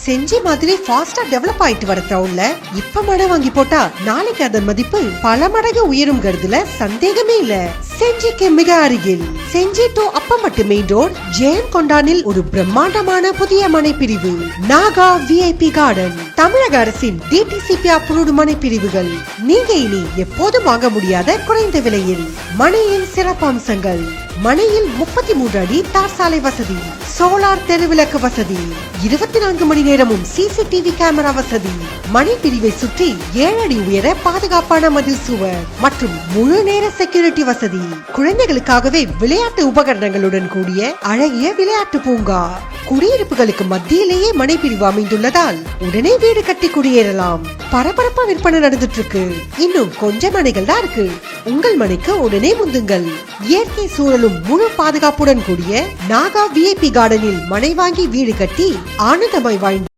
செஞ்சி மாதிரி ஃபாஸ்டா டெவலப் ஆயிட்டு வர டவுன்ல இப்ப மனை வாங்கி போட்டா நாளைக்கு அதன் மதிப்பு பல மடங்கு உயரும்ங்கிறதுல சந்தேகமே இல்ல. செஞ்சிக்கு மிக அருகில் Senji to Appampattu main road ஜெயன் கொண்டானில் ஒரு பிரம்மாண்டமான புதிய மனை பிரிவு நாகா VIP கார்டன். தமிழக அரசின் DTCP அப்ரூவ்டு மனை பிரிவுகள். நீங்க இனி எப்போதும் வாங்க முடியாத குறைந்த விலையில். மனையின் சிறப்பம்சங்கள்: மனையில் 33 அடி தார் சாலை வசதி, சோலார் தெருவிளக்கு வசதி, 24 மணி நேரமும் CCTV கேமரா வசதி, மனை பிரிவை சுற்றி 7 அடி உயர பாதுகாப்பான மதில் சுவர் மற்றும் முழு நேர செக்யூரிட்டி வசதி. குழந்தைகளுக்காகவே விளையாட்டு உபகரணங்களுடன் கூடிய அழகிய விளையாட்டு பூங்கா. குடியிருப்புகளுக்கு மத்தியிலேயே மனை பிரிவு அமைந்துள்ளதால் உடனே வீடு கட்டி குடியேறலாம். பரபரப்பா விற்பனை நடந்துட்டு இருக்கு. இன்னும் கொஞ்சம் மனைகள் தான் இருக்கு. உங்கள் மனைக்கு உடனே முந்துங்கள். இயற்கை சூழலும் முழு பாதுகாப்புடன் கூடிய நாகா VIP கார்டனில் மனை வாங்கி வீடு கட்டி ஆனந்தமாய் வாழ்ந்து